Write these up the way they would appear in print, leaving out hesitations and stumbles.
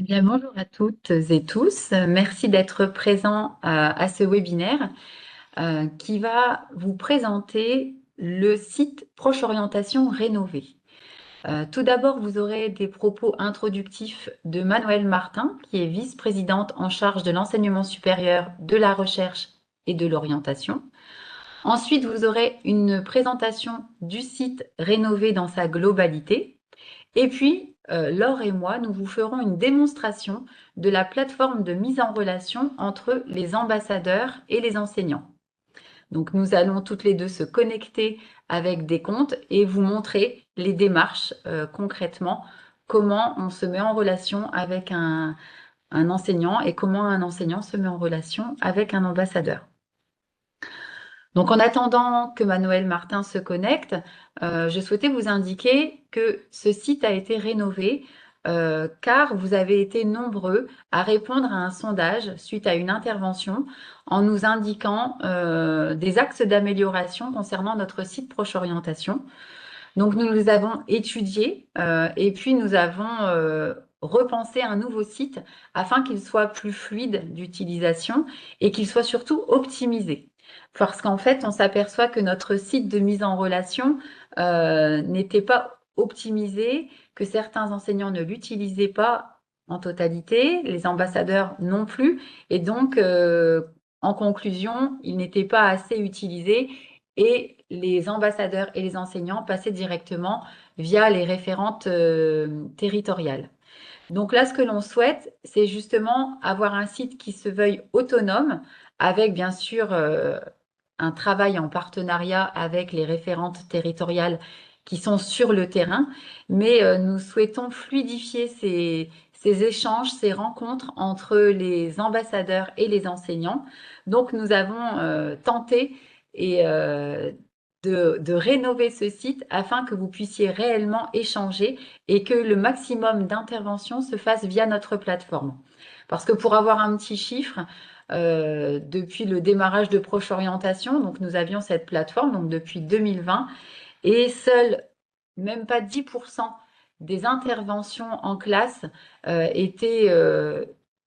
Eh bien, bonjour à toutes et tous. Merci d'être présents à ce webinaire qui va vous présenter le site Proche Orientation Rénové. Tout d'abord, vous aurez des propos introductifs de Manuelle Martin, qui est vice-présidente en charge de l'enseignement supérieur, de la recherche et de l'orientation. Ensuite, vous aurez une présentation du site rénové dans sa globalité. Et puis, Laure et moi, nous vous ferons une démonstration de la plateforme de mise en relation entre les ambassadeurs et les enseignants. Donc, nous allons toutes les deux se connecter avec des comptes et vous montrer les démarches concrètement, comment on se met en relation avec un enseignant et comment un enseignant se met en relation avec un ambassadeur. Donc, en attendant que Manuel Martin se connecte, je souhaitais vous indiquer que ce site a été rénové car vous avez été nombreux à répondre à un sondage suite à une intervention en nous indiquant des axes d'amélioration concernant notre site Proche Orientation. Donc, nous les avons étudiés et puis nous avons repensé un nouveau site afin qu'il soit plus fluide d'utilisation et qu'il soit surtout optimisé. Parce qu'en fait, on s'aperçoit que notre site de mise en relation n'était pas optimisé, que certains enseignants ne l'utilisaient pas en totalité, les ambassadeurs non plus, et donc, en conclusion, il n'était pas assez utilisé et les ambassadeurs et les enseignants passaient directement via les référentes territoriales. Donc là, ce que l'on souhaite, c'est justement avoir un site qui se veuille autonome, avec bien sûr un travail en partenariat avec les référentes territoriales qui sont sur le terrain, mais nous souhaitons fluidifier ces échanges, ces rencontres entre les ambassadeurs et les enseignants. Donc nous avons tenté et de rénover ce site afin que vous puissiez réellement échanger et que le maximum d'interventions se fasse via notre plateforme. Parce que pour avoir un petit chiffre, depuis le démarrage de Proche Orientation, donc nous avions cette plateforme donc depuis 2020 et seuls même pas 10% des interventions en classe étaient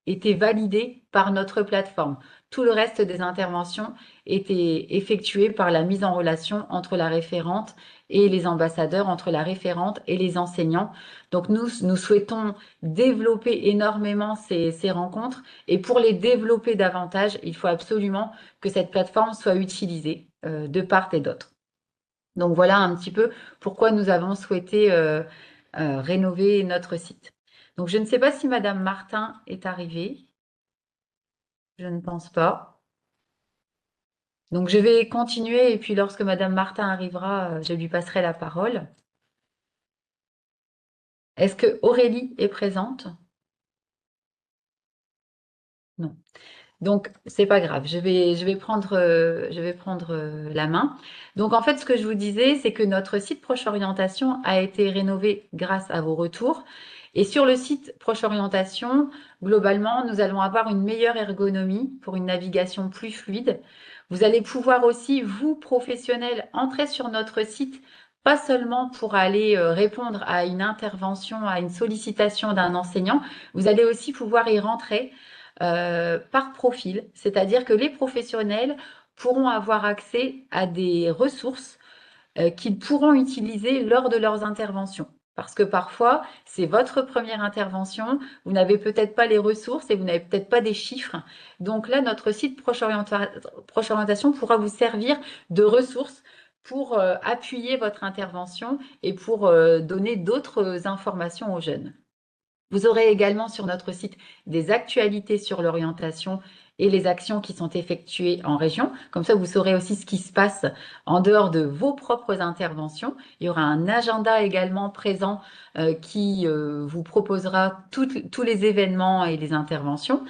validées par notre plateforme. Tout le reste des interventions étaient effectuées par la mise en relation entre la référente et les ambassadeurs, entre la référente et les enseignants. Donc nous souhaitons développer énormément ces rencontres et pour les développer davantage, il faut absolument que cette plateforme soit utilisée de part et d'autre. Donc voilà un petit peu pourquoi nous avons souhaité rénover notre site. Donc je ne sais pas si Madame Martin est arrivée. Je ne pense pas. Donc je vais continuer et puis lorsque Madame Martin arrivera, je lui passerai la parole. Est-ce que Aurélie est présente? Non. Donc, c'est pas grave, je vais prendre la main. Donc, en fait, ce que je vous disais, c'est que notre site Proche Orientation a été rénové grâce à vos retours. Et sur le site Proche Orientation, globalement, nous allons avoir une meilleure ergonomie pour une navigation plus fluide. Vous allez pouvoir aussi, vous, professionnels, entrer sur notre site, pas seulement pour aller répondre à une intervention, à une sollicitation d'un enseignant, vous allez aussi pouvoir y rentrer par profil, c'est-à-dire que les professionnels pourront avoir accès à des ressources qu'ils pourront utiliser lors de leurs interventions. Parce que parfois, c'est votre première intervention, vous n'avez peut-être pas les ressources et vous n'avez peut-être pas des chiffres. Donc là, notre site Proche Orientation pourra vous servir de ressources pour appuyer votre intervention et pour donner d'autres informations aux jeunes. Vous aurez également sur notre site des actualités sur l'orientation et les actions qui sont effectuées en région. Comme ça, vous saurez aussi ce qui se passe en dehors de vos propres interventions. Il y aura un agenda également présent qui vous proposera tous les événements et les interventions.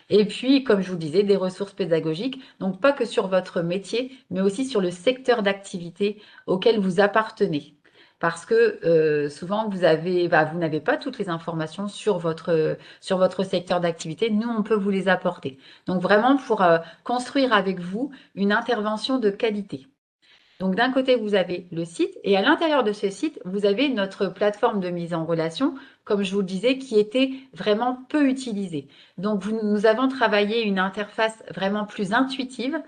Et puis, comme je vous disais, des ressources pédagogiques, donc pas que sur votre métier, mais aussi sur le secteur d'activité auquel vous appartenez parce que souvent vous n'avez pas toutes les informations sur votre secteur d'activité. Nous, on peut vous les apporter. Donc vraiment pour construire avec vous une intervention de qualité. Donc d'un côté, vous avez le site et à l'intérieur de ce site, vous avez notre plateforme de mise en relation, comme je vous le disais, qui était vraiment peu utilisée. Donc nous avons travaillé une interface vraiment plus intuitive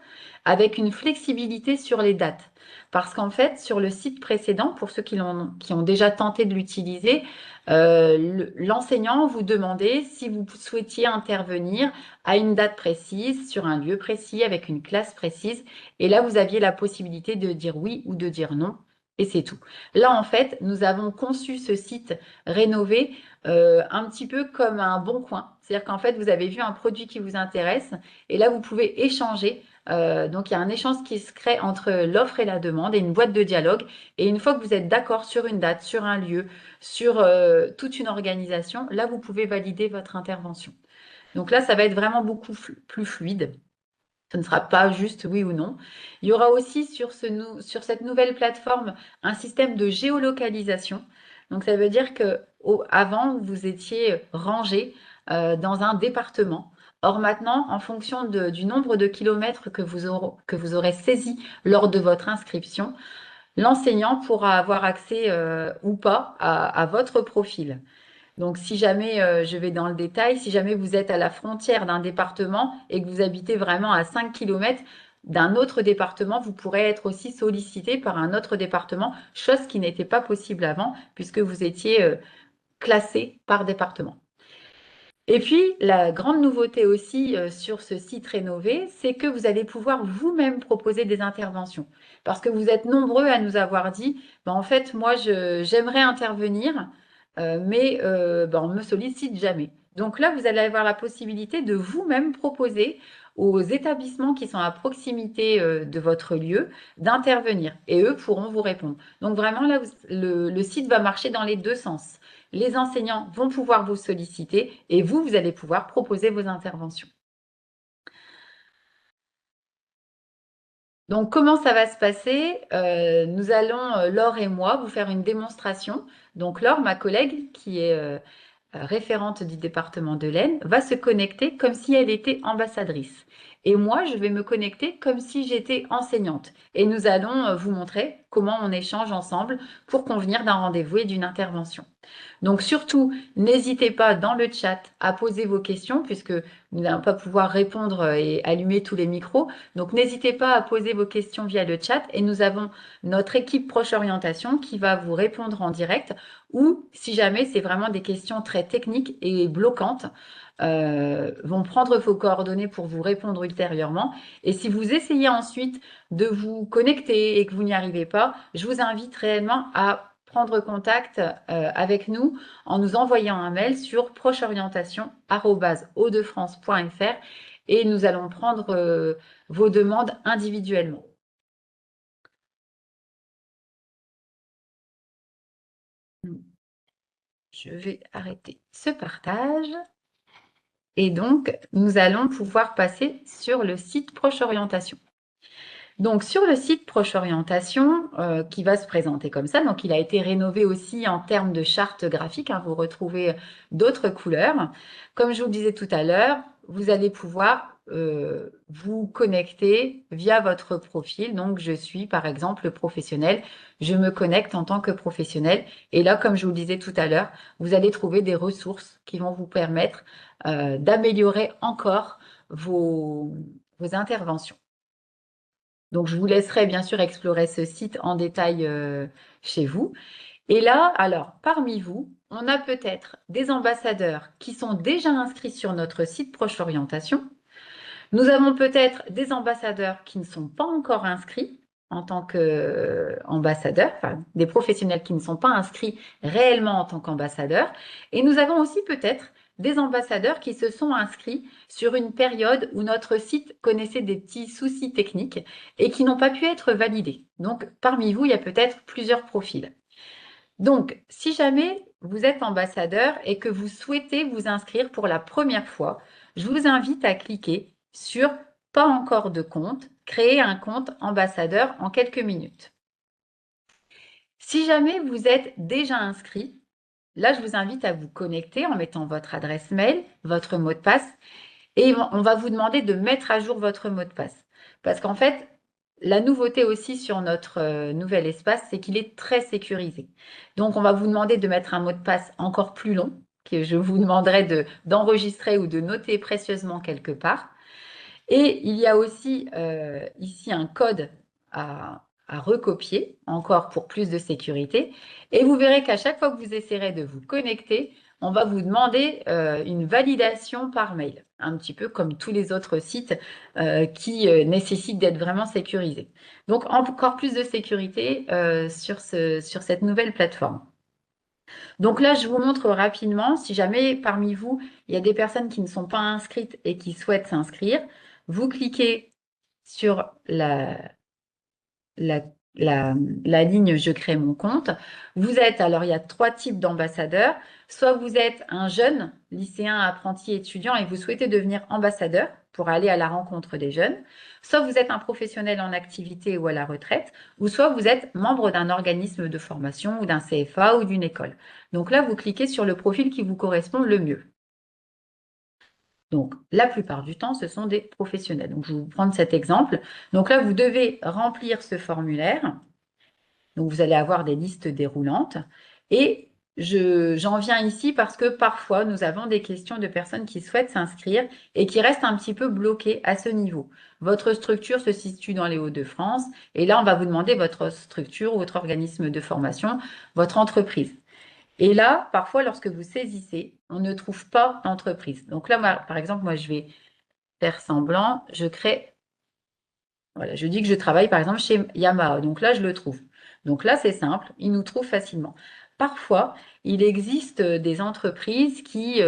avec une flexibilité sur les dates. Parce qu'en fait, sur le site précédent, pour ceux qui ont déjà tenté de l'utiliser, l'enseignant vous demandait si vous souhaitiez intervenir à une date précise, sur un lieu précis, avec une classe précise. Et là, vous aviez la possibilité de dire oui ou de dire non. Et c'est tout. Là, en fait, nous avons conçu ce site rénové un petit peu comme un bon coin. C'est-à-dire qu'en fait, vous avez vu un produit qui vous intéresse et là, vous pouvez échanger. Donc, il y a un échange qui se crée entre l'offre et la demande et une boîte de dialogue. Et une fois que vous êtes d'accord sur une date, sur un lieu, sur toute une organisation, là, vous pouvez valider votre intervention. Donc là, ça va être vraiment beaucoup plus fluide. Ce ne sera pas juste oui ou non. Il y aura aussi sur cette nouvelle plateforme un système de géolocalisation. Donc ça veut dire que avant, vous étiez rangé dans un département. Or maintenant, en fonction du nombre de kilomètres que vous aurez saisi lors de votre inscription, l'enseignant pourra avoir accès ou pas à votre profil. Donc, si jamais, je vais dans le détail, si jamais vous êtes à la frontière d'un département et que vous habitez vraiment à 5 kilomètres d'un autre département, vous pourrez être aussi sollicité par un autre département, chose qui n'était pas possible avant puisque vous étiez classé par département. Et puis, la grande nouveauté aussi sur ce site rénové, c'est que vous allez pouvoir vous-même proposer des interventions. Parce que vous êtes nombreux à nous avoir dit, ben, en fait, moi, j'aimerais intervenir, mais ben, on ne me sollicite jamais. Donc là, vous allez avoir la possibilité de vous-même proposer aux établissements qui sont à proximité de votre lieu d'intervenir. Et eux pourront vous répondre. Donc vraiment, là, le site va marcher dans les deux sens. Les enseignants vont pouvoir vous solliciter et vous allez pouvoir proposer vos interventions. Donc, comment ça va se passer? Nous allons, Laure et moi, vous faire une démonstration. Donc, Laure, ma collègue, qui est référente du département de l'Aisne, va se connecter comme si elle était ambassadrice. Et moi, je vais me connecter comme si j'étais enseignante. Et nous allons vous montrer comment on échange ensemble pour convenir d'un rendez-vous et d'une intervention. Donc surtout, n'hésitez pas dans le chat à poser vos questions puisque nous n'allons pas pouvoir répondre et allumer tous les micros. Donc n'hésitez pas à poser vos questions via le chat et nous avons notre équipe Proche Orientation qui va vous répondre en direct ou si jamais c'est vraiment des questions très techniques et bloquantes, vont prendre vos coordonnées pour vous répondre ultérieurement. Et si vous essayez ensuite de vous connecter et que vous n'y arrivez pas, je vous invite réellement à prendre contact avec nous en nous envoyant un mail sur procheorientation@hautdefrance.fr et nous allons prendre vos demandes individuellement. Je vais arrêter ce partage. Et donc, nous allons pouvoir passer sur le site Proche Orientation. Donc, sur le site Proche Orientation, qui va se présenter comme ça, donc il a été rénové aussi en termes de charte graphique, hein, vous retrouvez d'autres couleurs. Comme je vous le disais tout à l'heure, vous allez pouvoir vous connecter via votre profil. Donc, je suis par exemple professionnel, je me connecte en tant que professionnel. Et là, comme je vous le disais tout à l'heure, vous allez trouver des ressources qui vont vous permettre d'améliorer encore vos interventions. Donc, je vous laisserai bien sûr explorer ce site en détail chez vous. Et là, alors, parmi vous, on a peut-être des ambassadeurs qui sont déjà inscrits sur notre site Proche Orientation. Nous avons peut-être des ambassadeurs qui ne sont pas encore inscrits en tant qu'ambassadeurs, enfin, des professionnels qui ne sont pas inscrits réellement en tant qu'ambassadeurs. Et nous avons aussi peut-être des ambassadeurs qui se sont inscrits sur une période où notre site connaissait des petits soucis techniques et qui n'ont pas pu être validés. Donc, parmi vous, il y a peut-être plusieurs profils. Donc, si jamais vous êtes ambassadeur et que vous souhaitez vous inscrire pour la première fois, je vous invite à cliquer sur Pas encore de compte, créer un compte ambassadeur en quelques minutes. Si jamais vous êtes déjà inscrit, là, je vous invite à vous connecter en mettant votre adresse mail, votre mot de passe et on va vous demander de mettre à jour votre mot de passe. Parce qu'en fait, la nouveauté aussi sur notre nouvel espace, c'est qu'il est très sécurisé. Donc, on va vous demander de mettre un mot de passe encore plus long, que je vous demanderai d'enregistrer ou de noter précieusement quelque part. Et il y a aussi ici un code à recopier, encore pour plus de sécurité. Et vous verrez qu'à chaque fois que vous essaierez de vous connecter, on va vous demander une validation par mail, un petit peu comme tous les autres sites qui nécessitent d'être vraiment sécurisés. Donc, encore plus de sécurité sur cette nouvelle plateforme. Donc là, je vous montre rapidement, si jamais parmi vous, il y a des personnes qui ne sont pas inscrites et qui souhaitent s'inscrire, vous cliquez sur la, la ligne Je crée mon compte. Alors il y a 3 types d'ambassadeurs. Soit vous êtes un jeune lycéen, apprenti, étudiant et vous souhaitez devenir ambassadeur pour aller à la rencontre des jeunes. Soit vous êtes un professionnel en activité ou à la retraite, ou soit vous êtes membre d'un organisme de formation ou d'un CFA ou d'une école. Donc là, vous cliquez sur le profil qui vous correspond le mieux. Donc, la plupart du temps, ce sont des professionnels. Donc, je vais vous prendre cet exemple. Donc là, vous devez remplir ce formulaire. Donc, vous allez avoir des listes déroulantes. Et j'en viens ici parce que parfois, nous avons des questions de personnes qui souhaitent s'inscrire et qui restent un petit peu bloquées à ce niveau. Votre structure se situe dans les Hauts-de-France. Et là, on va vous demander votre structure, votre organisme de formation, votre entreprise. Et là, parfois, lorsque vous saisissez, on ne trouve pas d'entreprise. Donc là, par exemple, moi, je vais faire semblant, je crée, voilà, je dis que je travaille, par exemple, chez Yamaha. Donc là, je le trouve. Donc là, c'est simple, il nous trouve facilement. Parfois, il existe des entreprises qui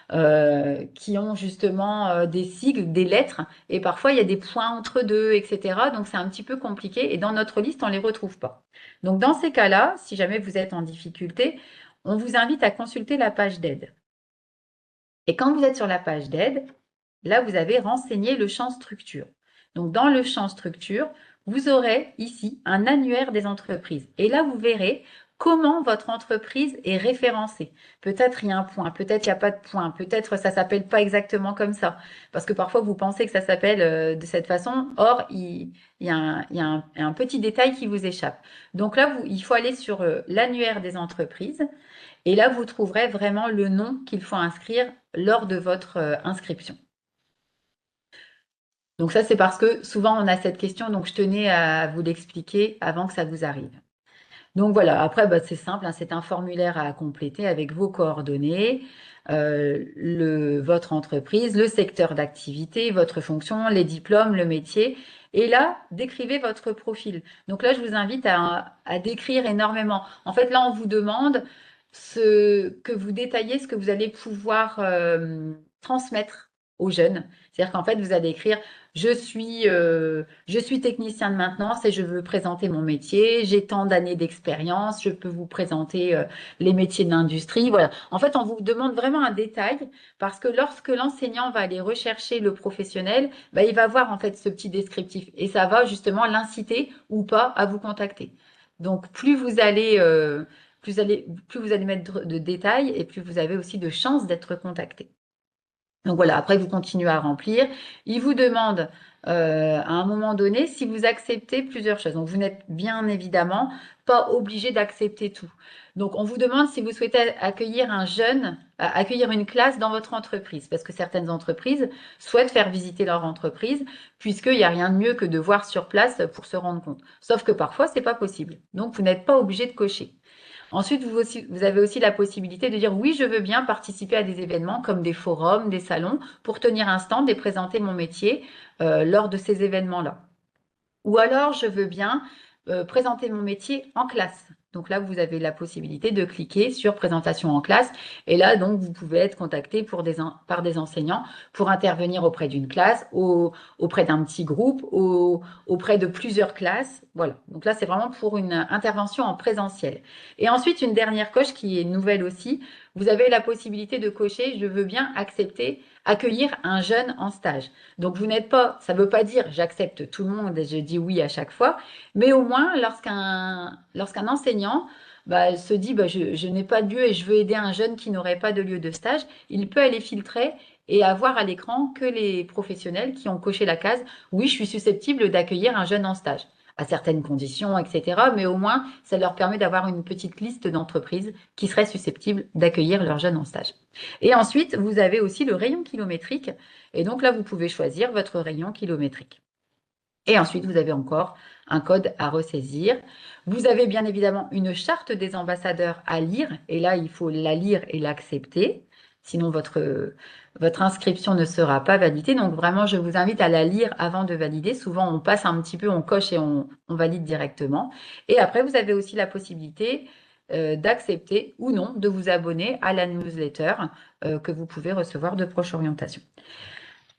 ont justement des sigles, des lettres, et parfois, il y a des points entre deux, etc. Donc, c'est un petit peu compliqué, et dans notre liste, on ne les retrouve pas. Donc, dans ces cas-là, si jamais vous êtes en difficulté, on vous invite à consulter la page d'aide. Et quand vous êtes sur la page d'aide, là, vous avez renseigné le champ structure. Donc, dans le champ structure, vous aurez ici un annuaire des entreprises. Et là, vous verrez comment votre entreprise est référencée. Peut-être il y a un point, peut-être il n'y a pas de point, peut-être ça ne s'appelle pas exactement comme ça. Parce que parfois, vous pensez que ça s'appelle de cette façon. Or, il y a un petit détail qui vous échappe. Donc là, il faut aller sur l'annuaire des entreprises. Et là, vous trouverez vraiment le nom qu'il faut inscrire lors de votre inscription. Donc ça, c'est parce que souvent, on a cette question, donc je tenais à vous l'expliquer avant que ça vous arrive. Donc voilà, après, bah, c'est simple, hein, c'est un formulaire à compléter avec vos coordonnées, votre entreprise, le secteur d'activité, votre fonction, les diplômes, le métier. Et là, décrivez votre profil. Donc là, je vous invite à décrire énormément. En fait, là, on vous demande que vous détaillez ce que vous allez pouvoir transmettre aux jeunes. C'est-à-dire qu'en fait, vous allez écrire je suis technicien de maintenance et je veux présenter mon métier. J'ai tant d'années d'expérience. Je peux vous présenter les métiers de l'industrie. Voilà. En fait, on vous demande vraiment un détail parce que lorsque l'enseignant va aller rechercher le professionnel, bah, il va voir en fait ce petit descriptif et ça va justement l'inciter ou pas à vous contacter. Donc, plus vous allez mettre de détails et plus vous avez aussi de chances d'être contacté. Donc voilà, après vous continuez à remplir. Il vous demande à un moment donné si vous acceptez plusieurs choses. Donc vous n'êtes bien évidemment pas obligé d'accepter tout. Donc on vous demande si vous souhaitez accueillir accueillir une classe dans votre entreprise, parce que certaines entreprises souhaitent faire visiter leur entreprise, puisqu'il n'y a rien de mieux que de voir sur place pour se rendre compte. Sauf que parfois, ce n'est pas possible. Donc vous n'êtes pas obligé de cocher. Ensuite, vous avez aussi la possibilité de dire oui, je veux bien participer à des événements comme des forums, des salons, pour tenir un stand et présenter mon métier lors de ces événements-là. Ou alors, je veux bien présenter mon métier en classe. Donc là, vous avez la possibilité de cliquer sur présentation en classe. Et là, donc, vous pouvez être contacté par des enseignants pour intervenir auprès d'une classe, auprès d'un petit groupe, auprès de plusieurs classes. Voilà. Donc là, c'est vraiment pour une intervention en présentiel. Et ensuite, une dernière coche qui est nouvelle aussi. Vous avez la possibilité de cocher, je veux bien accueillir un jeune en stage. Donc, vous n'êtes pas, ça ne veut pas dire j'accepte tout le monde et je dis oui à chaque fois, mais au moins, lorsqu'un enseignant se dit je n'ai pas de lieu et je veux aider un jeune qui n'aurait pas de lieu de stage, il peut aller filtrer et avoir à l'écran que les professionnels qui ont coché la case «Oui, je suis susceptible d'accueillir un jeune en stage» à certaines conditions, etc. Mais au moins, ça leur permet d'avoir une petite liste d'entreprises qui seraient susceptibles d'accueillir leurs jeunes en stage. Et ensuite, vous avez aussi le rayon kilométrique. Et donc là, vous pouvez choisir votre rayon kilométrique. Et ensuite, vous avez encore un code à ressaisir. Vous avez bien évidemment une charte des ambassadeurs à lire. Et là, il faut la lire et l'accepter. Sinon, votre inscription ne sera pas validée. Donc, vraiment, je vous invite à la lire avant de valider. Souvent, on passe un petit peu, on coche et on valide directement. Et après, vous avez aussi la possibilité d'accepter ou non de vous abonner à la newsletter que vous pouvez recevoir de Proche Orientation.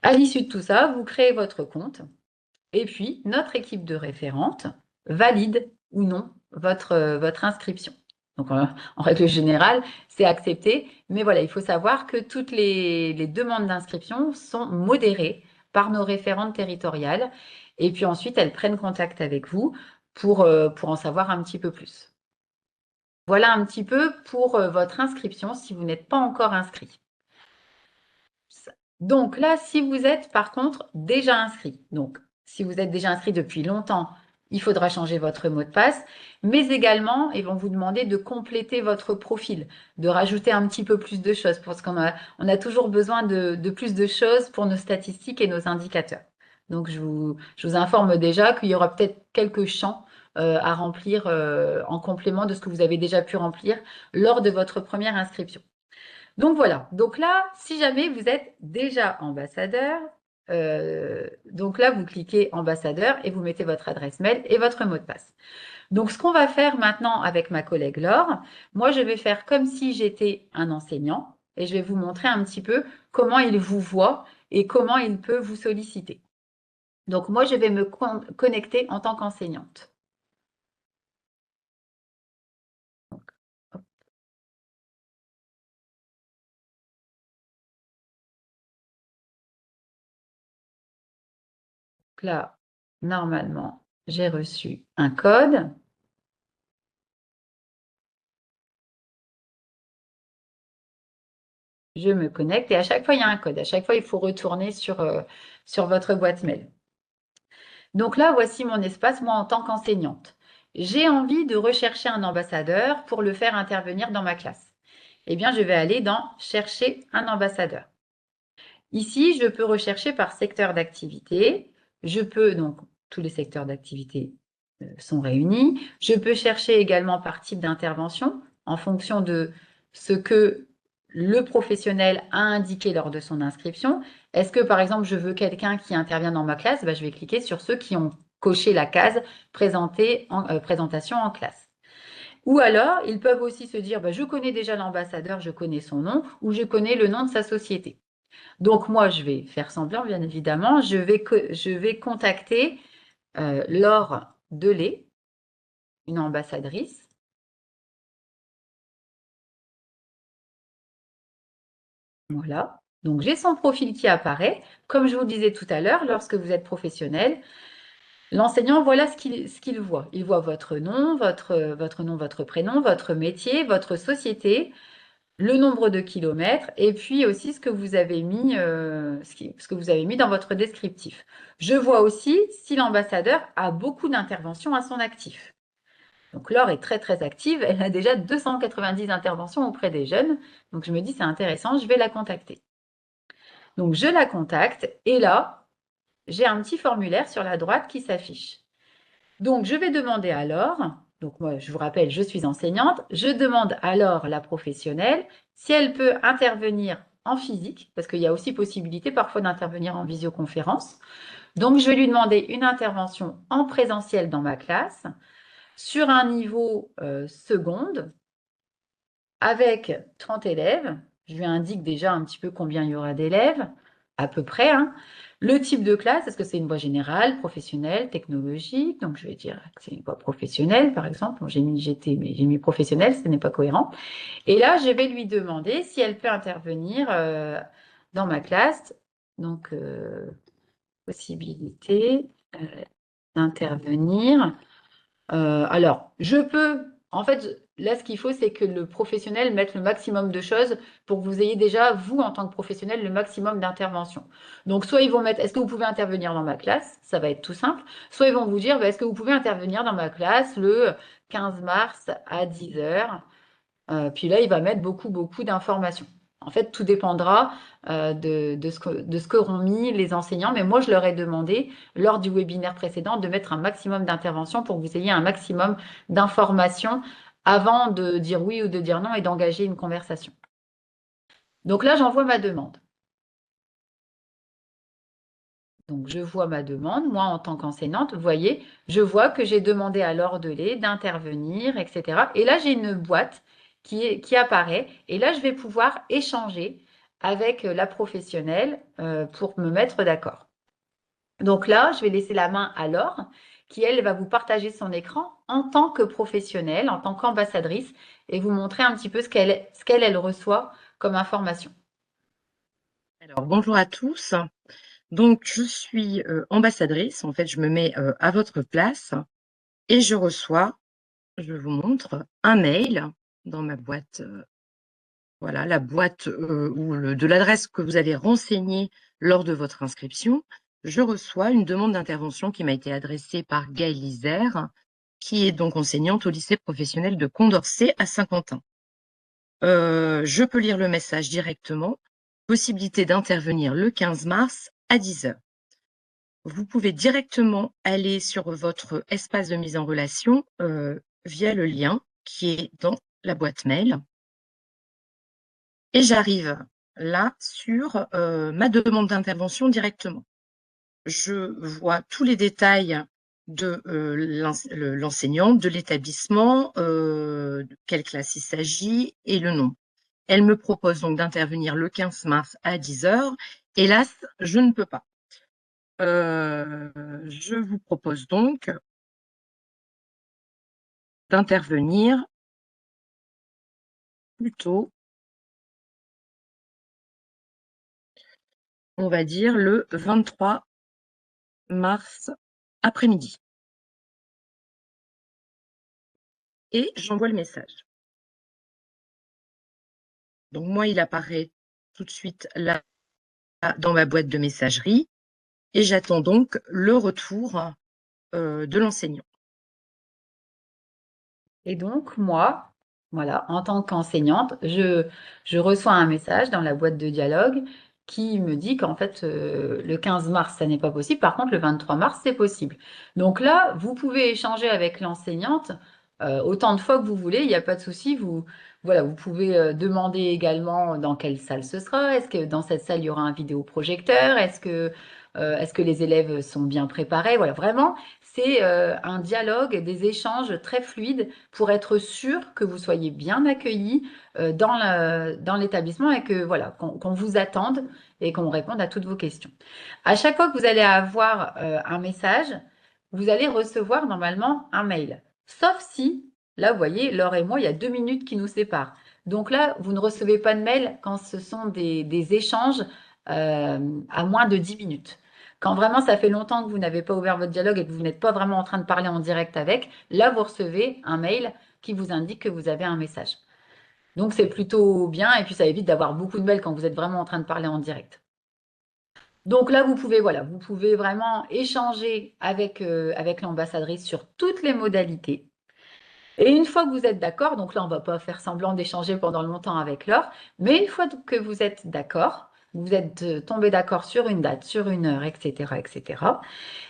À l'issue de tout ça, vous créez votre compte. Et puis, notre équipe de référentes valide ou non votre inscription. Donc, en règle générale, c'est accepté. Mais voilà, il faut savoir que toutes les demandes d'inscription sont modérées par nos référentes territoriales. Et puis ensuite, elles prennent contact avec vous pour en savoir un petit peu plus. Voilà un petit peu pour votre inscription si vous n'êtes pas encore inscrit. Donc là, si vous êtes par contre déjà inscrit, donc si vous êtes déjà inscrit depuis longtemps, il faudra changer votre mot de passe, mais également, ils vont vous demander de compléter votre profil, de rajouter un petit peu plus de choses, parce qu'on a toujours besoin de plus de choses pour nos statistiques et nos indicateurs. Donc, je vous informe déjà qu'il y aura peut-être quelques champs à remplir en complément de ce que vous avez déjà pu remplir lors de votre première inscription. Donc voilà, donc là, si jamais vous êtes déjà ambassadeur, donc là, vous cliquez ambassadeur et vous mettez votre adresse mail et votre mot de passe. Donc ce qu'on va faire maintenant avec ma collègue Laure, moi je vais faire comme si j'étais un enseignant et je vais vous montrer un petit peu comment il vous voit et comment il peut vous solliciter. Donc moi je vais me connecter en tant qu'enseignante. Hop là, normalement, j'ai reçu un code. Je me connecte et à chaque fois, il y a un code. À chaque fois, il faut retourner sur votre boîte mail. Donc là, voici mon espace, moi, en tant qu'enseignante. J'ai envie de rechercher un ambassadeur pour le faire intervenir dans ma classe. Eh bien, je vais aller dans Chercher un ambassadeur. Ici, je peux rechercher par secteur d'activité. Je peux, donc, tous les secteurs d'activité sont réunis. Je peux chercher également par type d'intervention en fonction de ce que le professionnel a indiqué lors de son inscription. Est-ce que, par exemple, je veux quelqu'un qui intervient dans ma classe? Je vais cliquer sur ceux qui ont coché la case présentation en classe. Ou alors, ils peuvent aussi se dire, je connais déjà l'ambassadeur, je connais son nom, ou je connais le nom de sa société. Donc, moi, je vais faire semblant, bien évidemment. Je vais contacter Laure Delay, une ambassadrice. Voilà. Donc, j'ai son profil qui apparaît. Comme je vous le disais tout à l'heure, lorsque vous êtes professionnel, l'enseignant, voilà ce qu'il voit. Il voit votre nom, votre prénom, votre métier, votre société, le nombre de kilomètres et puis aussi ce que vous avez mis, ce que vous avez mis dans votre descriptif. Je vois aussi si l'ambassadeur a beaucoup d'interventions à son actif. Donc Laure est très très active, elle a déjà 290 interventions auprès des jeunes. Donc je me dis c'est intéressant, je vais la contacter. Donc je la contacte et là, j'ai un petit formulaire sur la droite qui s'affiche. Donc je vais demander à Laure, donc moi je vous rappelle, je suis enseignante, je demande à Laure, la professionnelle, si elle peut intervenir en physique, parce qu'il y a aussi possibilité parfois d'intervenir en visioconférence. Donc je vais lui demander une intervention en présentiel dans ma classe sur un niveau seconde avec 30 élèves. Je lui indique déjà un petit peu combien il y aura d'élèves, à peu près, hein. Le type de classe, est-ce que c'est une voie générale, professionnelle, technologique? Donc, je vais dire que c'est une voie professionnelle, par exemple. Bon, j'ai mis GT, mais j'ai mis professionnelle, ce n'est pas cohérent. Et là, je vais lui demander si elle peut intervenir dans ma classe. Donc, possibilité d'intervenir. Alors, je peux En fait, là, ce qu'il faut, c'est que le professionnel mette le maximum de choses pour que vous ayez déjà, vous, en tant que professionnel, le maximum d'intervention. Donc, soit ils vont mettre, est-ce que vous pouvez intervenir dans ma classe? Ça va être tout simple. Soit ils vont vous dire, bah, est-ce que vous pouvez intervenir dans ma classe le 15 mars à 10 heures? Puis là, il va mettre beaucoup, beaucoup d'informations. En fait, tout dépendra de ce qu'auront mis les enseignants. Mais moi, je leur ai demandé, lors du webinaire précédent, de mettre un maximum d'interventions pour que vous ayez un maximum d'informations avant de dire oui ou de dire non et d'engager une conversation. Donc là, j'envoie ma demande. Donc, je vois ma demande, moi en tant qu'enseignante, vous voyez, je vois que j'ai demandé à l'Ordelais d'intervenir, etc. Et là, j'ai une boîte qui apparaît. Et là, je vais pouvoir échanger avec la professionnelle pour me mettre d'accord. Donc là, je vais laisser la main à Laure, qui, elle, va vous partager son écran en tant que professionnelle, en tant qu'ambassadrice, et vous montrer un petit peu ce qu'elle reçoit comme information. Alors, bonjour à tous. Donc, je suis ambassadrice. En fait, je me mets à votre place et je reçois, je vous montre, un mail dans ma boîte. Voilà, la boîte de l'adresse que vous avez renseignée lors de votre inscription. Je reçois une demande d'intervention qui m'a été adressée par Gaëlle Isère, qui est donc enseignante au lycée professionnel de Condorcet à Saint-Quentin. Je peux lire le message directement. Possibilité d'intervenir le 15 mars à 10 heures. Vous pouvez directement aller sur votre espace de mise en relation via le lien qui est dans la boîte mail. Et j'arrive là sur ma demande d'intervention directement. Je vois tous les détails de l'enseignante, de l'établissement, de quelle classe il s'agit et le nom. Elle me propose donc d'intervenir le 15 mars à 10 heures. Hélas, je ne peux pas. Je vous propose donc d'intervenir plutôt, on va dire, le 23 mars après-midi. Et j'envoie le message. Donc moi, il apparaît tout de suite là dans ma boîte de messagerie et j'attends donc le retour de l'enseignant. Et donc, moi, voilà, en tant qu'enseignante, je reçois un message dans la boîte de dialogue qui me dit qu'en fait, le 15 mars, ça n'est pas possible. Par contre, le 23 mars, c'est possible. Donc là, vous pouvez échanger avec l'enseignante autant de fois que vous voulez, il n'y a pas de souci. Voilà, vous pouvez demander également dans quelle salle ce sera. Est-ce que dans cette salle, il y aura un vidéoprojecteur? Est-ce que les élèves sont bien préparés? Voilà, vraiment, c'est un dialogue, des échanges très fluides pour être sûr que vous soyez bien accueillis dans l'établissement et que voilà, qu'on vous attende et qu'on réponde à toutes vos questions. À chaque fois que vous allez avoir un message, vous allez recevoir normalement un mail. Sauf si, là, vous voyez, Laure et moi, il y a 2 minutes qui nous séparent. Donc là, vous ne recevez pas de mail quand ce sont des échanges à moins de 10 minutes. Quand vraiment ça fait longtemps que vous n'avez pas ouvert votre dialogue et que vous n'êtes pas vraiment en train de parler en direct avec, là, vous recevez un mail qui vous indique que vous avez un message. Donc, c'est plutôt bien et puis ça évite d'avoir beaucoup de mails quand vous êtes vraiment en train de parler en direct. Donc là, voilà, vous pouvez vraiment échanger avec l'ambassadrice sur toutes les modalités. Et une fois que vous êtes d'accord, donc là, on ne va pas faire semblant d'échanger pendant longtemps avec Laure, mais une fois que vous êtes d'accord, vous êtes tombé d'accord sur une date, sur une heure, etc.,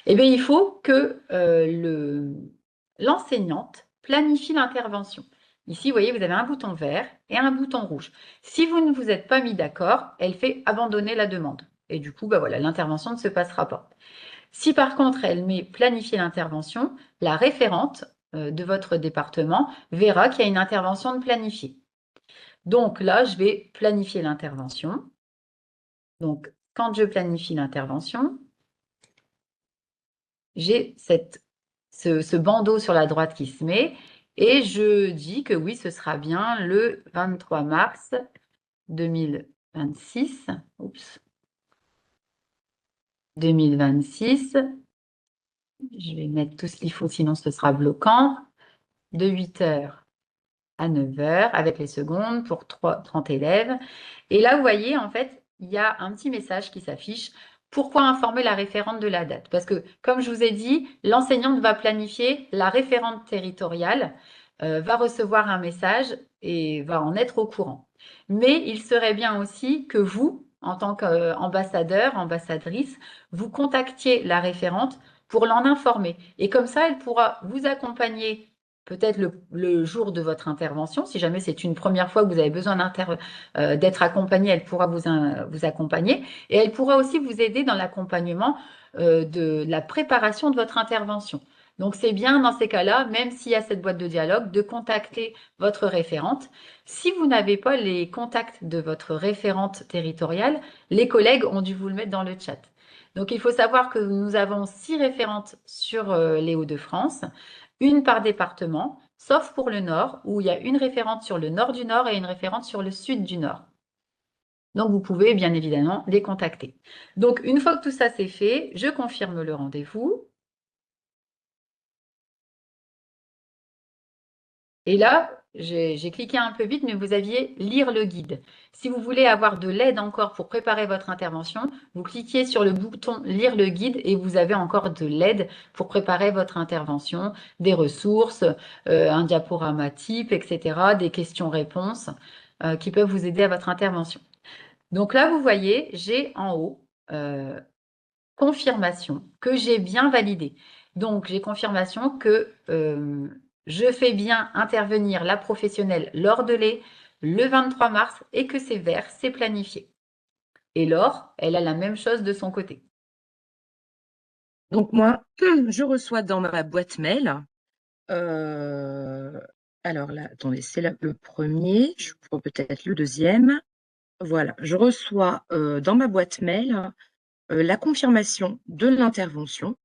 eh bien, il faut que l'enseignante planifie l'intervention. Ici, vous voyez, vous avez un bouton vert et un bouton rouge. Si vous ne vous êtes pas mis d'accord, elle fait abandonner la demande. Et du coup, bah voilà, l'intervention ne se passera pas. Si par contre, elle met planifier l'intervention, la référente de votre département verra qu'il y a une intervention de planifier. Donc là, je vais planifier l'intervention. Donc, quand je planifie l'intervention, j'ai ce bandeau sur la droite qui se met et je dis que oui, ce sera bien le 23 mars 2026. Oups. 2026. Je vais mettre tout ce qu'il faut, sinon ce sera bloquant. De 8 heures à 9 heures avec les secondes pour 30 élèves. Et là, vous voyez, en fait, il y a un petit message qui s'affiche. Pourquoi informer la référente de la date? Parce que, comme je vous ai dit, l'enseignante va planifier, la référente territoriale va recevoir un message et va en être au courant. Mais il serait bien aussi que vous, en tant qu'ambassadeur, ambassadrice, vous contactiez la référente pour l'en informer. Et comme ça, elle pourra vous accompagner peut-être le jour de votre intervention. Si jamais c'est une première fois que vous avez besoin d'être accompagné, elle pourra vous accompagner. Et elle pourra aussi vous aider dans l'accompagnement de la préparation de votre intervention. Donc c'est bien dans ces cas-là, même s'il y a cette boîte de dialogue, de contacter votre référente. Si vous n'avez pas les contacts de votre référente territoriale, les collègues ont dû vous le mettre dans le chat. Donc il faut savoir que nous avons 6 référentes sur les Hauts-de-France, une par département, sauf pour le Nord, où il y a une référente sur le nord du Nord et une référente sur le sud du Nord. Donc vous pouvez bien évidemment les contacter. Donc une fois que tout ça c'est fait, je confirme le rendez-vous. Et là, j'ai cliqué un peu vite, mais vous aviez lire le guide. Si vous voulez avoir de l'aide encore pour préparer votre intervention, vous cliquez sur le bouton lire le guide et vous avez encore de l'aide pour préparer votre intervention, des ressources, un diaporama type, etc., des questions-réponses qui peuvent vous aider à votre intervention. Donc là, vous voyez, j'ai en haut confirmation que j'ai bien validé. Donc, j'ai confirmation que je fais bien intervenir la professionnelle Laure Delay le 23 mars et que c'est vert, c'est planifié. Et Laure, elle a la même chose de son côté. Donc moi, je reçois dans ma boîte mail, alors là, attendez, c'est le premier, je prends peut-être le deuxième. Voilà, je reçois dans ma boîte mail la confirmation de l'intervention.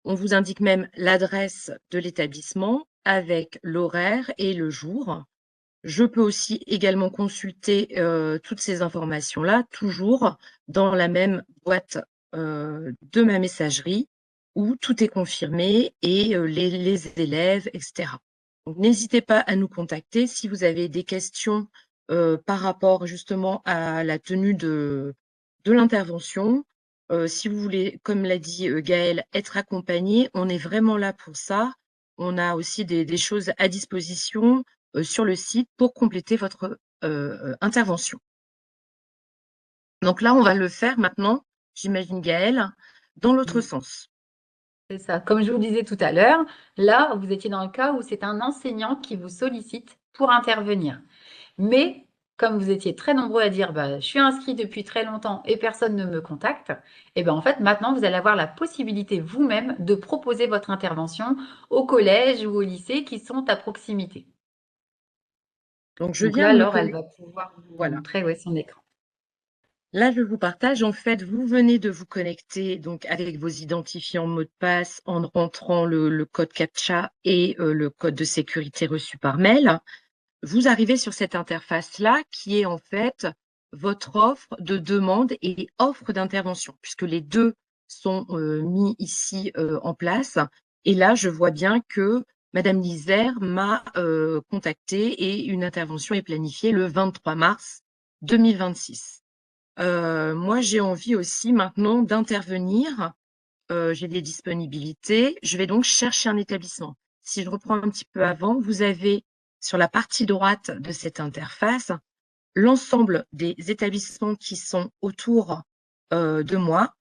On vous indique même l'adresse de l'établissement avec l'horaire et le jour. Je peux aussi également consulter toutes ces informations-là, toujours dans la même boîte de ma messagerie où tout est confirmé et les élèves, etc. Donc, n'hésitez pas à nous contacter si vous avez des questions par rapport justement à la tenue de l'intervention. Si vous voulez, comme l'a dit Gaëlle, être accompagné, on est vraiment là pour ça. On a aussi des choses à disposition sur le site pour compléter votre intervention. Donc là, on va le faire maintenant, j'imagine Gaëlle, dans l'autre sens. C'est ça. Comme je vous le disais tout à l'heure, là, vous étiez dans le cas où c'est un enseignant qui vous sollicite pour intervenir. Mais comme vous étiez très nombreux à dire bah, je suis inscrit depuis très longtemps et personne ne me contacte, et bien en fait maintenant vous allez avoir la possibilité vous-même de proposer votre intervention au collège ou au lycée qui sont à proximité. Donc je Donc viens là, de me Laure, elle connecter. va pouvoir vous Voilà. montrer ouais, son écran. Là, je vous partage. En fait, vous venez de vous connecter donc avec vos identifiants mots de passe en rentrant le code CAPTCHA et le code de sécurité reçu par mail. Vous arrivez sur cette interface-là qui est en fait votre offre de demande et offre d'intervention, puisque les deux sont mis ici en place. Et là, je vois bien que Madame Lisère m'a contacté et une intervention est planifiée le 23 mars 2026. Moi, j'ai envie aussi maintenant d'intervenir. J'ai des disponibilités. Je vais donc chercher un établissement. Si je reprends un petit peu avant, vous avez sur la partie droite de cette interface l'ensemble des établissements qui sont autour de moi,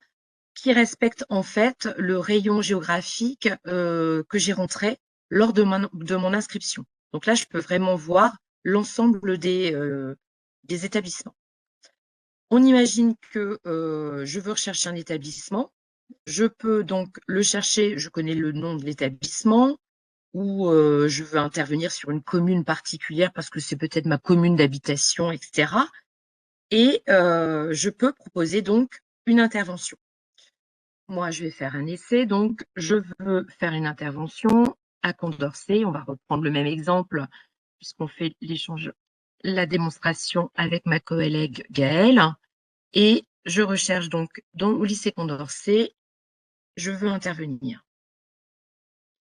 qui respectent en fait le rayon géographique que j'ai rentré lors de mon inscription. Donc là, je peux vraiment voir l'ensemble des établissements. On imagine que je veux rechercher un établissement. Je peux donc le chercher, je connais le nom de l'établissement, ou je veux intervenir sur une commune particulière parce que c'est peut-être ma commune d'habitation, etc. Et je peux proposer donc une intervention. Moi, je vais faire un essai, donc je veux faire une intervention à Condorcet. On va reprendre le même exemple puisqu'on fait l'échange, la démonstration avec ma collègue Gaëlle. Et je recherche donc au lycée Condorcet, je veux intervenir.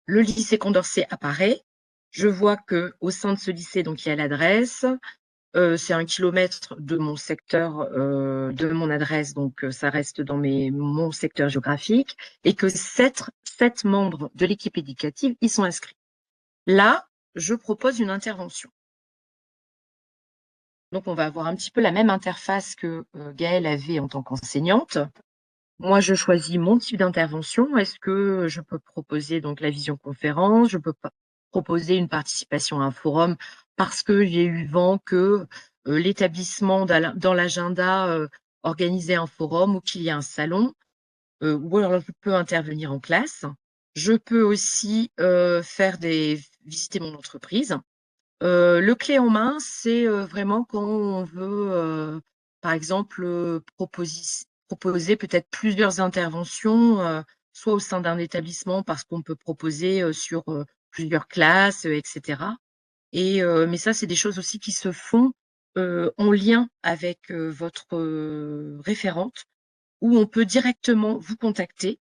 Le lycée Condorcet apparaît. Je vois qu'au sein de ce lycée, donc il y a l'adresse, c'est 1 kilomètre de mon secteur, de mon adresse, donc ça reste dans mon secteur géographique, et que sept membres de l'équipe éducative y sont inscrits. Là, je propose une intervention. Donc, on va avoir un petit peu la même interface que Gaëlle avait en tant qu'enseignante. Moi, je choisis mon type d'intervention. Est-ce que je peux proposer donc la visioconférence? Je peux proposer une participation à un forum parce que j'ai eu vent que l'établissement dans l'agenda organisait un forum ou qu'il y a un salon, ou alors je peux intervenir en classe. Je peux aussi visiter mon entreprise. Le clé en main, c'est vraiment quand on veut, par exemple, proposer peut-être plusieurs interventions, soit au sein d'un établissement parce qu'on peut proposer, sur, plusieurs classes, et cetera. Mais ça, c'est des choses aussi qui se font, en lien avec, votre, référente, où on peut directement vous contacter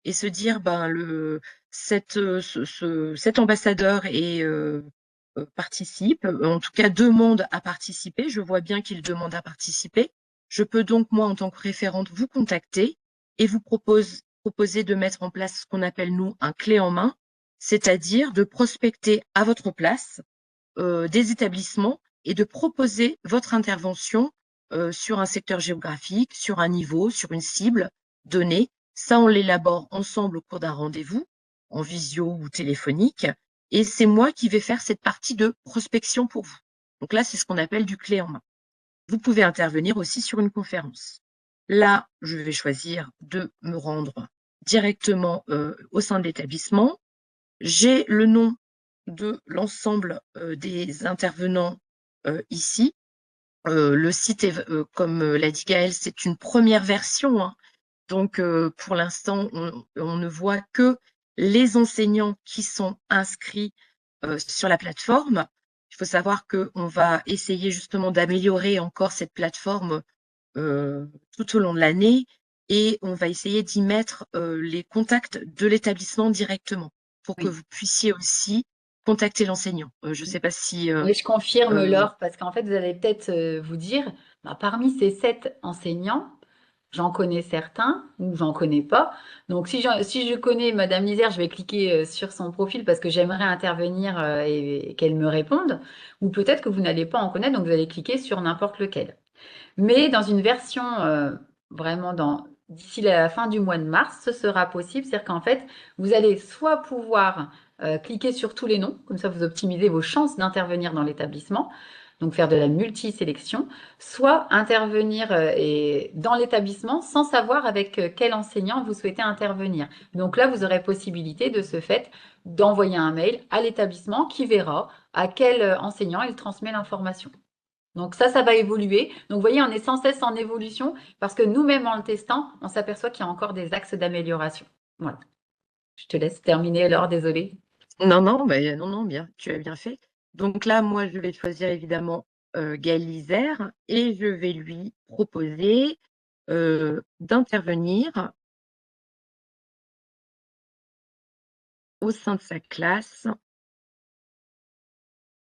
et se dire: «Ben, cet ambassadeur participe, en tout cas demande à participer. Je vois bien qu'il demande à participer. Je peux donc, moi, en tant que référente, vous contacter et vous proposer de mettre en place ce qu'on appelle, nous, un clé en main, c'est-à-dire de prospecter à votre place, des établissements et de proposer votre intervention, sur un secteur géographique, sur un niveau, sur une cible donnée. Ça, on l'élabore ensemble au cours d'un rendez-vous, en visio ou téléphonique, et c'est moi qui vais faire cette partie de prospection pour vous. Donc là, c'est ce qu'on appelle du clé en main. Vous pouvez intervenir aussi sur une conférence. Là, je vais choisir de me rendre directement, au sein de l'établissement. J'ai le nom de l'ensemble, des intervenants, ici. Le site est comme l'a dit Gaëlle, c'est une première version, hein. Donc pour l'instant, on ne voit que les enseignants qui sont inscrits, sur la plateforme. Il faut savoir qu'on va essayer justement d'améliorer encore cette plateforme, tout au long de l'année, et on va essayer d'y mettre, les contacts de l'établissement directement pour que Oui. vous puissiez aussi contacter l'enseignant. Je ne sais pas si, Oui, je confirme, heu Laure, parce qu'en fait, vous allez peut-être vous dire, bah, parmi ces 7 enseignants, j'en connais certains ou j'en connais pas. Donc, si je connais Madame Lisère, je vais cliquer sur son profil parce que j'aimerais intervenir et qu'elle me réponde. Ou peut-être que vous n'allez pas en connaître, donc vous allez cliquer sur n'importe lequel. Mais dans une version vraiment d'ici la fin du mois de mars, ce sera possible. C'est-à-dire qu'en fait, vous allez soit pouvoir cliquer sur tous les noms, comme ça vous optimisez vos chances d'intervenir dans l'établissement, donc faire de la multi-sélection, soit intervenir dans l'établissement sans savoir avec quel enseignant vous souhaitez intervenir. Donc là, vous aurez possibilité de ce fait d'envoyer un mail à l'établissement qui verra à quel enseignant il transmet l'information. Donc ça va évoluer. Donc vous voyez, on est sans cesse en évolution parce que nous-mêmes en le testant, on s'aperçoit qu'il y a encore des axes d'amélioration. Voilà. Je te laisse terminer alors, désolée. non, non, non, non, bien, tu as bien fait. Donc là, moi, je vais choisir évidemment, Gaël Lizère, et je vais lui proposer, d'intervenir au sein de sa classe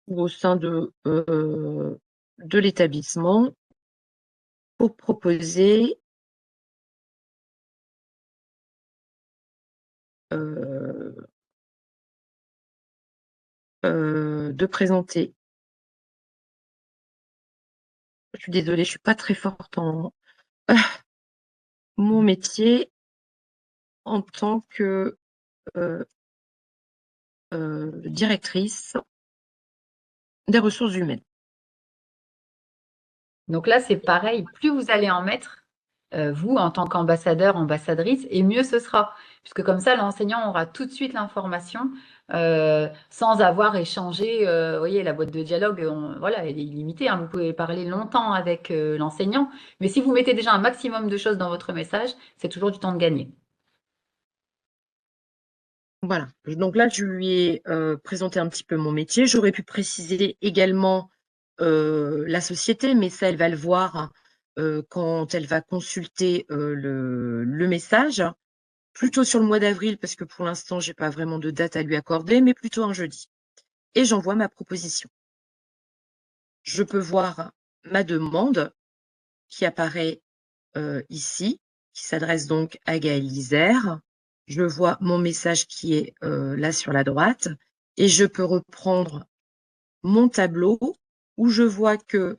ou au sein de l'établissement pour proposer, heu de présenter. Je suis désolée, je suis pas très forte en mon métier en tant que, heu directrice des ressources humaines. Donc là, c'est pareil. Plus vous allez en mettre, vous, en tant qu'ambassadeur, ambassadrice, et mieux ce sera. Puisque comme ça, l'enseignant aura tout de suite l'information sans avoir échangé. Vous voyez, la boîte de dialogue, voilà, elle est illimitée, hein. Vous pouvez parler longtemps avec l'enseignant. Mais si vous mettez déjà un maximum de choses dans votre message, c'est toujours du temps de gagner. Voilà, donc là, je lui ai, présenté un petit peu mon métier. J'aurais pu préciser également, la société, mais ça, elle va le voir, quand elle va consulter, le message. Plutôt sur le mois d'avril parce que pour l'instant, j'ai pas vraiment de date à lui accorder, mais plutôt un jeudi. et j'envoie ma proposition. Je peux voir ma demande qui apparaît ici, qui s'adresse donc à Gaëlle Isère. Je vois mon message qui est là sur la droite et je peux reprendre mon tableau où je vois que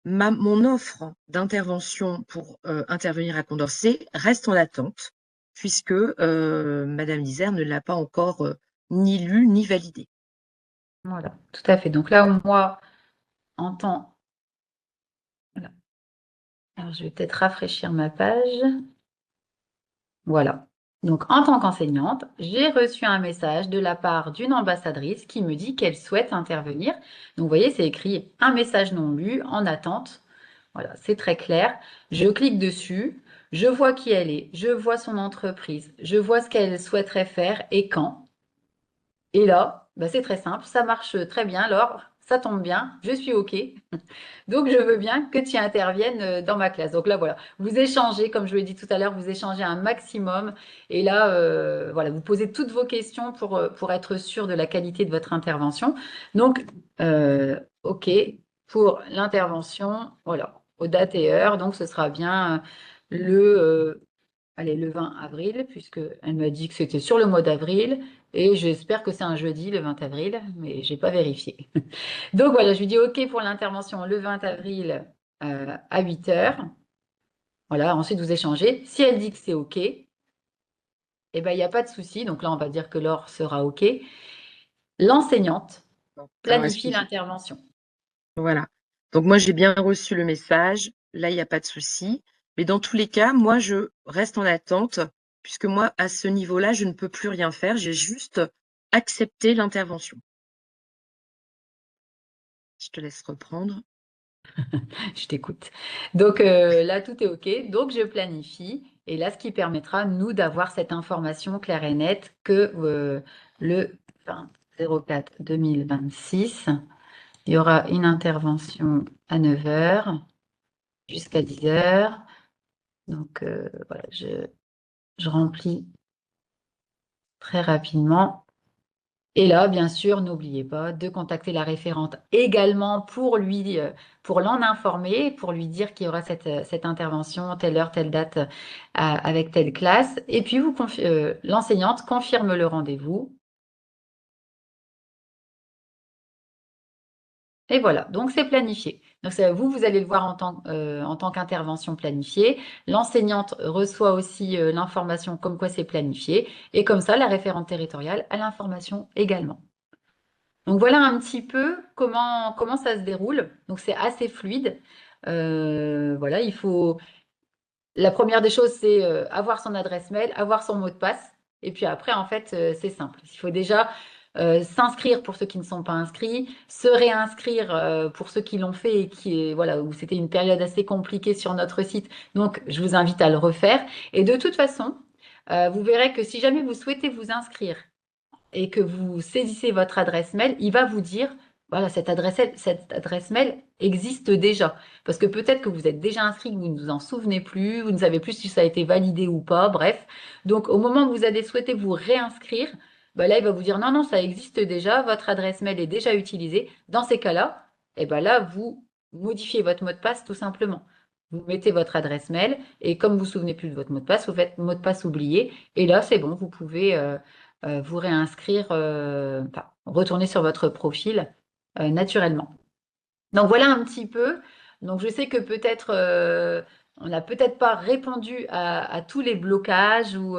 mon offre d'intervention pour intervenir à Condorcet reste en attente puisque Madame Isère ne l'a pas encore ni lu ni validé. Voilà, tout à fait. Donc là, moi, en tant... Voilà. Alors, je vais peut-être rafraîchir ma page. Voilà. Donc, en tant qu'enseignante, j'ai reçu un message de la part d'une ambassadrice qui me dit qu'elle souhaite intervenir. Donc, vous voyez, c'est écrit un message non lu en attente. Voilà, c'est très clair. Je clique dessus, je vois qui elle est, je vois son entreprise, je vois ce qu'elle souhaiterait faire et quand. Et là, bah, c'est très simple, ça marche très bien. Alors, ça tombe bien, je suis OK. Donc, je veux bien que tu interviennes dans ma classe. Donc là, voilà, vous échangez, comme je l'ai dit tout à l'heure, vous échangez un maximum. Et là, voilà, vous posez toutes vos questions pour être sûr de la qualité de votre intervention. Donc, OK pour l'intervention, voilà, aux dates et heures. Donc, ce sera bien allez, le 20 avril, puisqu'elle m'a dit que c'était sur le mois d'avril. Et j'espère que c'est un jeudi, le 20 avril, mais je n'ai pas vérifié. Donc voilà, je lui dis OK pour l'intervention le 20 avril à 8 heures. Voilà, ensuite vous échangez. Si elle dit que c'est OK, eh ben, il n'y a pas de souci. Donc là, on va dire que l'heure sera OK. L'enseignante Alors, planifie excusez. l'intervention. Voilà. Donc moi, j'ai bien reçu le message. Là, il n'y a pas de souci. Mais dans tous les cas, moi, je reste en attente, puisque moi, à ce niveau-là, je ne peux plus rien faire. J'ai juste accepté l'intervention. Je te laisse reprendre. Je t'écoute. Donc là, tout est OK. Donc je planifie. Et là, ce qui permettra, nous, d'avoir cette information claire et nette que le 20 04 2026, il y aura une intervention à 9 heures jusqu'à 10 heures. Donc voilà, je remplis très rapidement. Et là, bien sûr, n'oubliez pas de contacter la référente également pour l'en informer, pour lui dire qu'il y aura cette intervention, telle heure, telle date, avec telle classe. Et puis, l'enseignante confirme le rendez-vous. Et voilà, donc c'est planifié. Donc vous allez le voir en tant qu'intervention planifiée. L'enseignante reçoit aussi l'information comme quoi c'est planifié. Et comme ça, la référente territoriale a l'information également. Donc voilà un petit peu comment ça se déroule. Donc c'est assez fluide. Voilà, la première des choses, c'est avoir son adresse mail, avoir son mot de passe. Et puis après, en fait, c'est simple. Il faut déjà s'inscrire pour ceux qui ne sont pas inscrits, se réinscrire pour ceux qui l'ont fait et voilà, où c'était une période assez compliquée sur notre site. Donc, je vous invite à le refaire. Et de toute façon, vous verrez que si jamais vous souhaitez vous inscrire et que vous saisissez votre adresse mail, il va vous dire, voilà, cette adresse mail existe déjà. Parce que peut-être que vous êtes déjà inscrit, que vous ne vous en souvenez plus, vous ne savez plus si ça a été validé ou pas, bref. Donc, au moment où vous allez souhaiter vous réinscrire, bah là, il va vous dire, non, non, ça existe déjà, votre adresse mail est déjà utilisée. Dans ces cas-là, et ben là, vous modifiez votre mot de passe tout simplement. Vous mettez votre adresse mail et comme vous ne vous souvenez plus de votre mot de passe, vous faites mot de passe oublié. Et là, c'est bon, vous pouvez vous réinscrire, enfin, retourner sur votre profil naturellement. Donc voilà un petit peu. Donc je sais que peut-être on n'a peut-être pas répondu à tous les blocages ou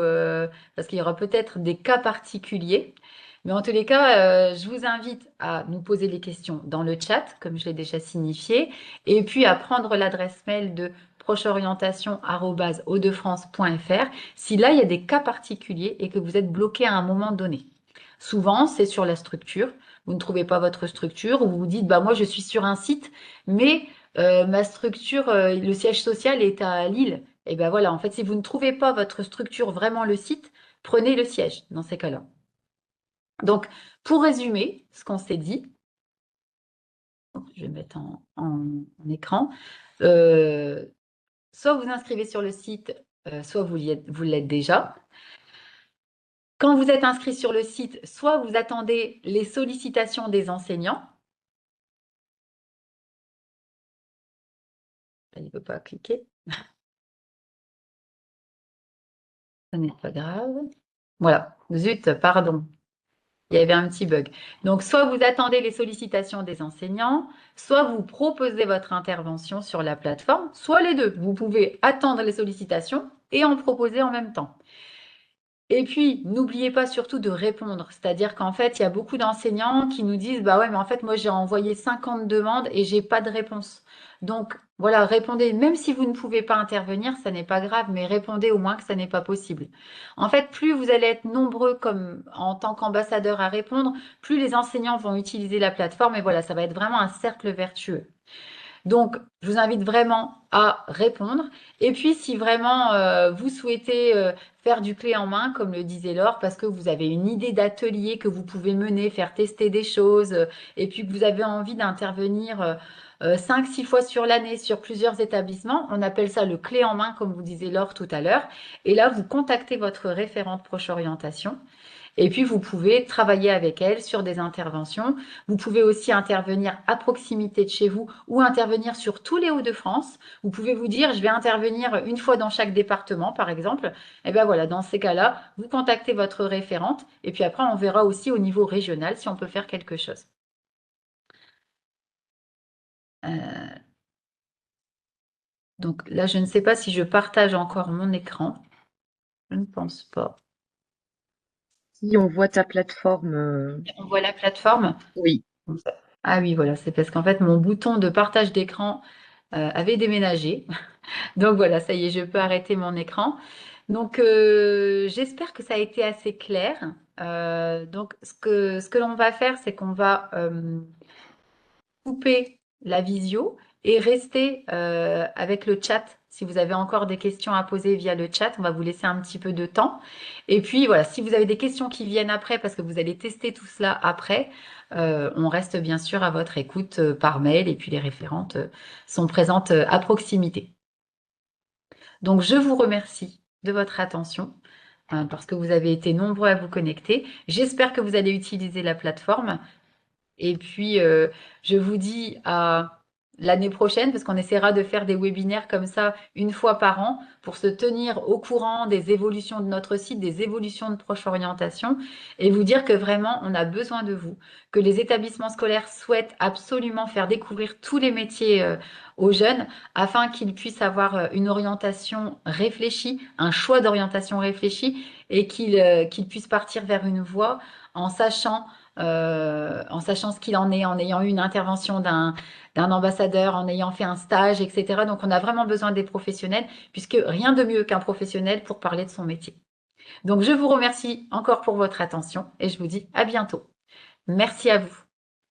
parce qu'il y aura peut-être des cas particuliers. Mais en tous les cas, je vous invite à nous poser les questions dans le chat, comme je l'ai déjà signifié, et puis à prendre l'adresse mail de procheorientation@audefrance.fr si là il y a des cas particuliers et que vous êtes bloqué à un moment donné. Souvent, c'est sur la structure. Vous ne trouvez pas votre structure ou vous vous dites, bah moi je suis sur un site, mais ma structure, le siège social est à Lille. Et ben voilà, en fait, si vous ne trouvez pas votre structure, vraiment le site, prenez le siège dans ces cas-là. Donc, pour résumer ce qu'on s'est dit, je vais mettre en écran, euh, soit vous inscrivez sur le site, soit vous l'êtes déjà. Quand vous êtes inscrit sur le site, soit vous attendez les sollicitations des enseignants. Il ne peut pas cliquer. Ce n'est pas grave. Voilà, zut, pardon. Il y avait un petit bug. Donc, soit vous attendez les sollicitations des enseignants, soit vous proposez votre intervention sur la plateforme, soit les deux. Vous pouvez attendre les sollicitations et en proposer en même temps. Et puis, n'oubliez pas surtout de répondre. C'est-à-dire qu'en fait, il y a beaucoup d'enseignants qui nous disent, bah ouais, mais en fait, moi, j'ai envoyé 50 demandes et j'ai pas de réponse. Donc, voilà, répondez. Même si vous ne pouvez pas intervenir, ça n'est pas grave, mais répondez au moins que ça n'est pas possible. En fait, plus vous allez être nombreux comme en tant qu'ambassadeur à répondre, plus les enseignants vont utiliser la plateforme et voilà, ça va être vraiment un cercle vertueux. Donc, je vous invite vraiment à répondre. Et puis, si vraiment vous souhaitez faire du clé en main, comme le disait Laure, parce que vous avez une idée d'atelier que vous pouvez mener, faire tester des choses, et puis que vous avez envie d'intervenir 5-6 fois sur l'année sur plusieurs établissements, on appelle ça le clé en main, comme vous disait Laure tout à l'heure. Et là, vous contactez votre référente proche orientation. Et puis, vous pouvez travailler avec elle sur des interventions. Vous pouvez aussi intervenir à proximité de chez vous ou intervenir sur tous les Hauts-de-France. Vous pouvez vous dire, je vais intervenir une fois dans chaque département, par exemple. Et bien voilà, dans ces cas-là, vous contactez votre référente et puis après, on verra aussi au niveau régional si on peut faire quelque chose. Euh, donc là, je ne sais pas si je partage encore mon écran. Je ne pense pas. Si on voit ta plateforme, On voit la plateforme. oui. Ah oui, voilà, c'est parce qu'en fait, mon bouton de partage d'écran avait déménagé. Donc voilà, ça y est, je peux arrêter mon écran. Donc j'espère que ça a été assez clair. Donc ce que l'on va faire, c'est qu'on va couper la visio et rester avec le chat. Si vous avez encore des questions à poser via le chat, on va vous laisser un petit peu de temps. Et puis voilà, si vous avez des questions qui viennent après, parce que vous allez tester tout cela après, on reste bien sûr à votre écoute par mail et puis les référentes sont présentes à proximité. Donc, je vous remercie de votre attention parce que vous avez été nombreux à vous connecter. J'espère que vous allez utiliser la plateforme. Et puis, je vous dis à l'année prochaine, parce qu'on essaiera de faire des webinaires comme ça une fois par an pour se tenir au courant des évolutions de notre site, des évolutions de Proche Orientation, et vous dire que vraiment, on a besoin de vous, que les établissements scolaires souhaitent absolument faire découvrir tous les métiers aux jeunes afin qu'ils puissent avoir une orientation réfléchie, un choix d'orientation réfléchi, et qu'ils puissent partir vers une voie en sachant ce qu'il en est, en ayant eu une intervention d'un ambassadeur, en ayant fait un stage, etc. Donc, on a vraiment besoin des professionnels, puisque rien de mieux qu'un professionnel pour parler de son métier. Donc, je vous remercie encore pour votre attention et je vous dis à bientôt. Merci à vous.